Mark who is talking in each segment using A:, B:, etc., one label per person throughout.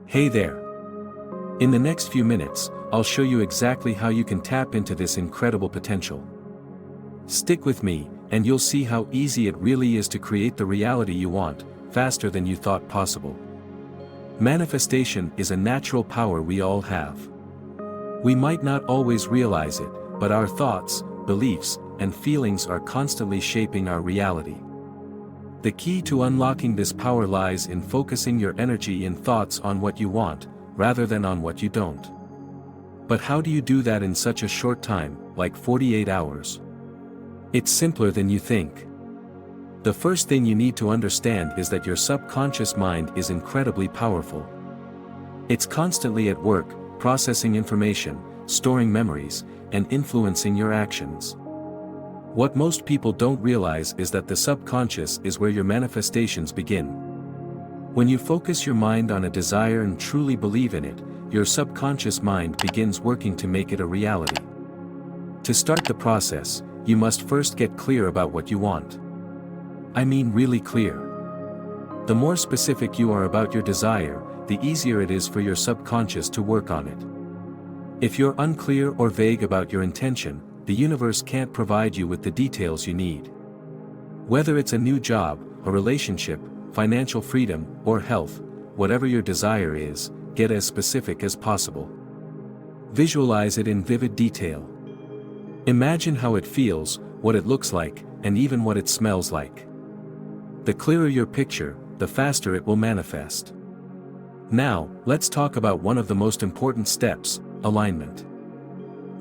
A: Hey there! In the next few minutes, I'll show you exactly how you can tap into this incredible potential. Stick with me, and you'll see how easy it really is to create the reality you want, faster than you thought possible. Manifestation is a natural power we all have. We might not always realize it, but our thoughts, beliefs, and feelings are constantly shaping our reality. The key to unlocking this power lies in focusing your energy and thoughts on what you want, rather than on what you don't. But how do you do that in such a short time, like 48 hours? It's simpler than you think. The first thing you need to understand is that your subconscious mind is incredibly powerful. It's constantly at work, processing information, storing memories, and influencing your actions. What most people don't realize is that the subconscious is where your manifestations begin. When you focus your mind on a desire and truly believe in it, your subconscious mind begins working to make it a reality. To start the process, you must first get clear about what you want. I mean really clear. The more specific you are about your desire, the easier it is for your subconscious to work on it. If you're unclear or vague about your intention, the universe can't provide you with the details you need. Whether it's a new job, a relationship, financial freedom, or health, whatever your desire is, get as specific as possible. Visualize it in vivid detail. Imagine how it feels, what it looks like, and even what it smells like. The clearer your picture, the faster it will manifest. Now, let's talk about one of the most important steps, alignment.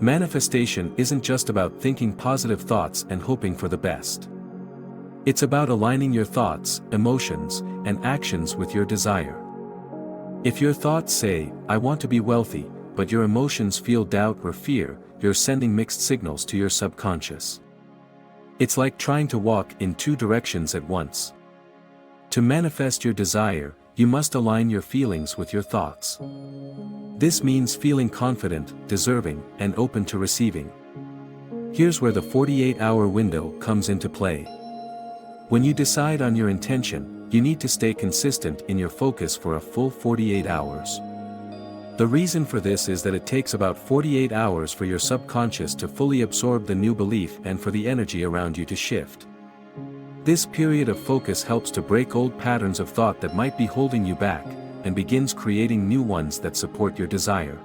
A: Manifestation isn't just about thinking positive thoughts and hoping for the best. It's about aligning your thoughts, emotions, and actions with your desire. If your thoughts say, "I want to be wealthy," but your emotions feel doubt or fear, you're sending mixed signals to your subconscious. It's like trying to walk in two directions at once. To manifest your desire, you must align your feelings with your thoughts. This means feeling confident, deserving, and open to receiving. Here's where the 48-hour window comes into play. When you decide on your intention, you need to stay consistent in your focus for a full 48 hours. The reason for this is that it takes about 48 hours for your subconscious to fully absorb the new belief and for the energy around you to shift. This period of focus helps to break old patterns of thought that might be holding you back, and begins creating new ones that support your desire.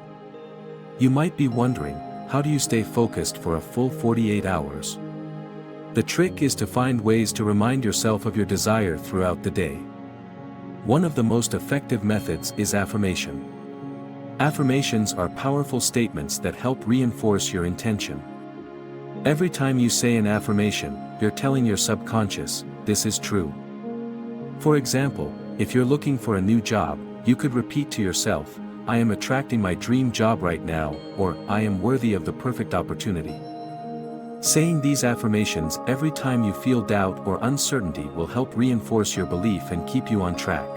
A: You might be wondering, how do you stay focused for a full 48 hours? The trick is to find ways to remind yourself of your desire throughout the day. One of the most effective methods is affirmation. Affirmations are powerful statements that help reinforce your intention. Every time you say an affirmation, you're telling your subconscious, "This is true." For example, if you're looking for a new job, you could repeat to yourself, "I am attracting my dream job right now," or "I am worthy of the perfect opportunity." Saying these affirmations every time you feel doubt or uncertainty will help reinforce your belief and keep you on track.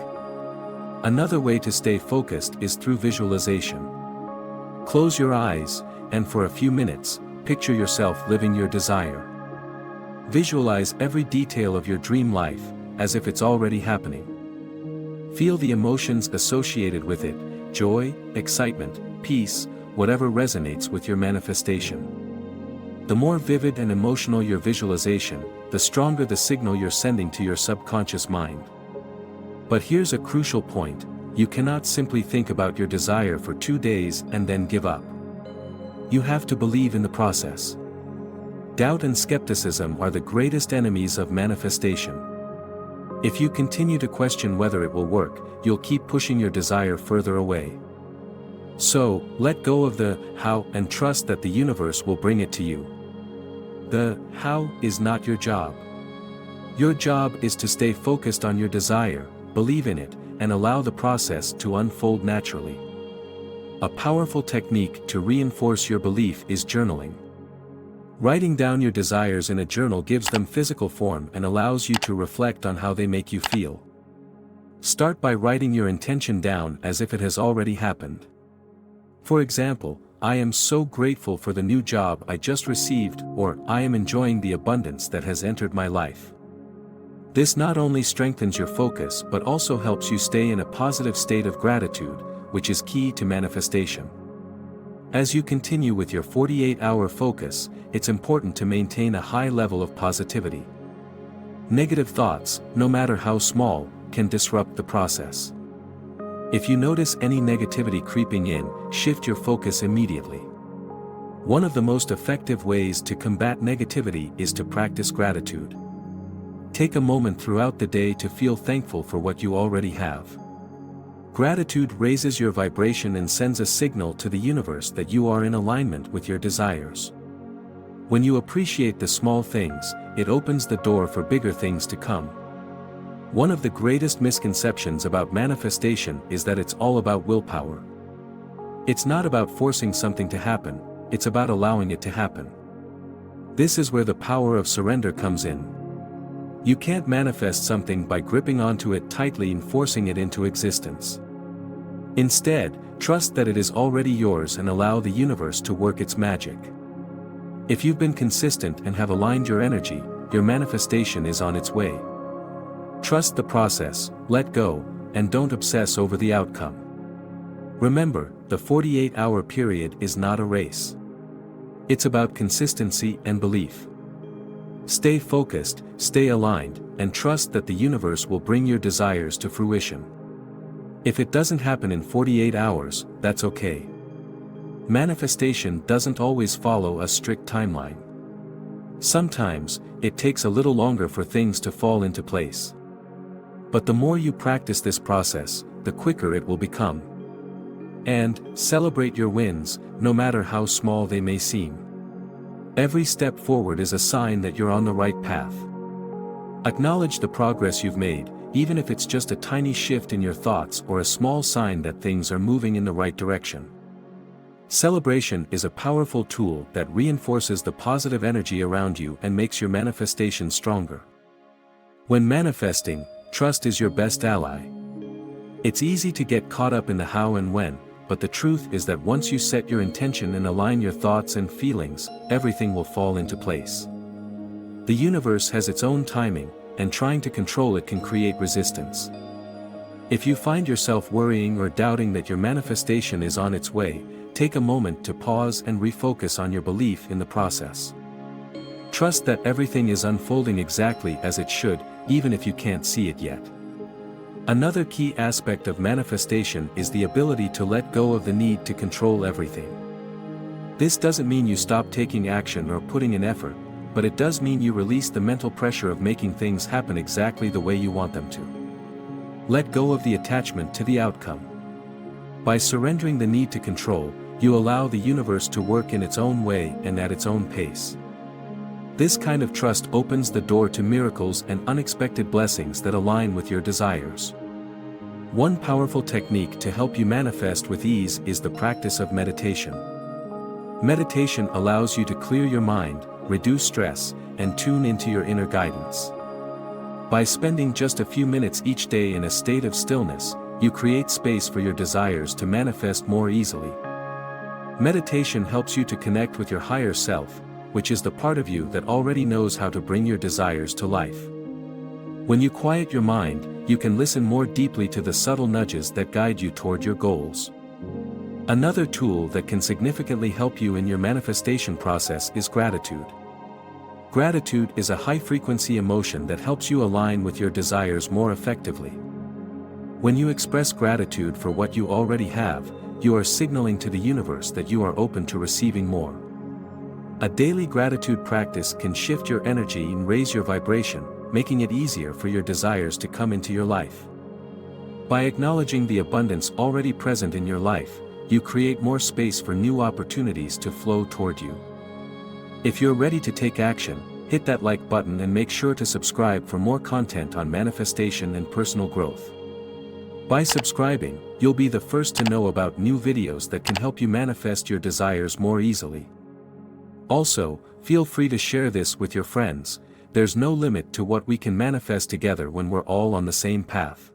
A: Another way to stay focused is through visualization. Close your eyes, and for a few minutes, picture yourself living your desire. Visualize every detail of your dream life, as if it's already happening. Feel the emotions associated with it, joy, excitement, peace, whatever resonates with your manifestation. The more vivid and emotional your visualization, the stronger the signal you're sending to your subconscious mind. But here's a crucial point: you cannot simply think about your desire for 2 days and then give up. You have to believe in the process. Doubt and skepticism are the greatest enemies of manifestation. If you continue to question whether it will work, you'll keep pushing your desire further away. So, let go of the how and trust that the universe will bring it to you. The how is not your job. Your job is to stay focused on your desire, believe in it, and allow the process to unfold naturally. A powerful technique to reinforce your belief is journaling. Writing down your desires in a journal gives them physical form and allows you to reflect on how they make you feel. Start by writing your intention down as if it has already happened. For example, "I am so grateful for the new job I just received," or "I am enjoying the abundance that has entered my life." This not only strengthens your focus but also helps you stay in a positive state of gratitude, which is key to manifestation. As you continue with your 48-hour focus, it's important to maintain a high level of positivity. Negative thoughts, no matter how small, can disrupt the process. If you notice any negativity creeping in, shift your focus immediately. One of the most effective ways to combat negativity is to practice gratitude. Take a moment throughout the day to feel thankful for what you already have. Gratitude raises your vibration and sends a signal to the universe that you are in alignment with your desires. When you appreciate the small things, it opens the door for bigger things to come. One of the greatest misconceptions about manifestation is that it's all about willpower. It's not about forcing something to happen, it's about allowing it to happen. This is where the power of surrender comes in. You can't manifest something by gripping onto it tightly and forcing it into existence. Instead, trust that it is already yours and allow the universe to work its magic. If you've been consistent and have aligned your energy, your manifestation is on its way. Trust the process, let go, and don't obsess over the outcome. Remember, the 48-hour period is not a race. It's about consistency and belief. Stay focused, stay aligned, and trust that the universe will bring your desires to fruition. If it doesn't happen in 48 hours, that's okay. Manifestation doesn't always follow a strict timeline. Sometimes, it takes a little longer for things to fall into place. But the more you practice this process, the quicker it will become. And, celebrate your wins, no matter how small they may seem. Every step forward is a sign that you're on the right path. Acknowledge the progress you've made, even if it's just a tiny shift in your thoughts or a small sign that things are moving in the right direction. Celebration is a powerful tool that reinforces the positive energy around you and makes your manifestation stronger. When manifesting, trust is your best ally. It's easy to get caught up in the how and when, but the truth is that once you set your intention and align your thoughts and feelings, everything will fall into place. The universe has its own timing, and trying to control it can create resistance. If you find yourself worrying or doubting that your manifestation is on its way, take a moment to pause and refocus on your belief in the process. Trust that everything is unfolding exactly as it should, even if you can't see it yet. Another key aspect of manifestation is the ability to let go of the need to control everything. This doesn't mean you stop taking action or putting in effort, but it does mean you release the mental pressure of making things happen exactly the way you want them to. Let go of the attachment to the outcome. By surrendering the need to control, you allow the universe to work in its own way and at its own pace. This kind of trust opens the door to miracles and unexpected blessings that align with your desires. One powerful technique to help you manifest with ease is the practice of meditation. Meditation allows you to clear your mind, reduce stress, and tune into your inner guidance. By spending just a few minutes each day in a state of stillness, you create space for your desires to manifest more easily. Meditation helps you to connect with your higher self, which is the part of you that already knows how to bring your desires to life. When you quiet your mind, you can listen more deeply to the subtle nudges that guide you toward your goals. Another tool that can significantly help you in your manifestation process is gratitude. Gratitude is a high-frequency emotion that helps you align with your desires more effectively. When you express gratitude for what you already have, you are signaling to the universe that you are open to receiving more. A daily gratitude practice can shift your energy and raise your vibration, making it easier for your desires to come into your life. By acknowledging the abundance already present in your life, you create more space for new opportunities to flow toward you. If you're ready to take action, hit that like button and make sure to subscribe for more content on manifestation and personal growth. By subscribing, you'll be the first to know about new videos that can help you manifest your desires more easily. Also, feel free to share this with your friends. There's no limit to what we can manifest together when we're all on the same path.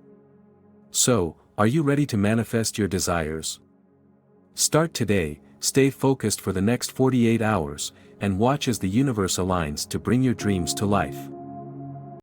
A: So, are you ready to manifest your desires? Start today, stay focused for the next 48 hours, and watch as the universe aligns to bring your dreams to life.